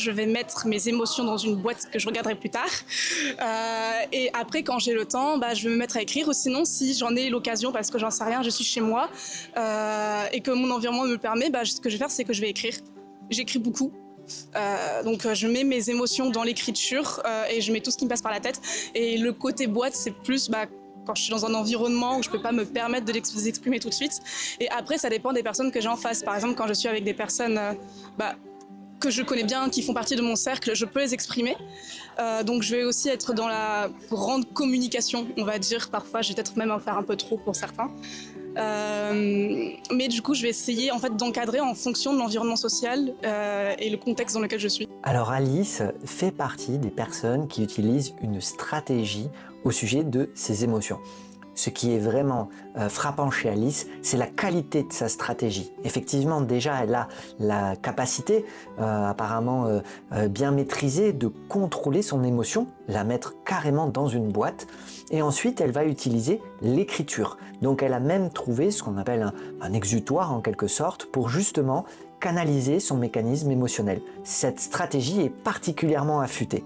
je vais mettre mes émotions dans une boîte que je regarderai plus tard. Et après, quand j'ai le temps, je vais me mettre à écrire. Ou sinon, si j'en ai l'occasion, parce que j'en sais rien, je suis chez moi et que mon environnement me le permet, ce que je vais faire, c'est que je vais écrire. J'écris beaucoup. Donc je mets mes émotions dans l'écriture et je mets tout ce qui me passe par la tête. Et le côté boîte, c'est plus quand je suis dans un environnement où je peux pas me permettre de les exprimer tout de suite. Et après, ça dépend des personnes que j'ai en face. Par exemple, quand je suis avec des personnes que je connais bien, qui font partie de mon cercle, je peux les exprimer. Donc je vais aussi être dans la grande communication, on va dire. Parfois, je vais peut-être même en faire un peu trop pour certains. Mais du coup, je vais essayer en fait d'encadrer en fonction de l'environnement social et le contexte dans lequel je suis. Alors Alice fait partie des personnes qui utilisent une stratégie au sujet de ses émotions. Ce qui est vraiment frappant chez Alice, c'est la qualité de sa stratégie. Effectivement, déjà, elle a la capacité, apparemment bien maîtrisée, de contrôler son émotion, la mettre carrément dans une boîte. Et ensuite, elle va utiliser l'écriture. Donc, elle a même trouvé ce qu'on appelle un exutoire, en quelque sorte, pour justement canaliser son mécanisme émotionnel. Cette stratégie est particulièrement affûtée.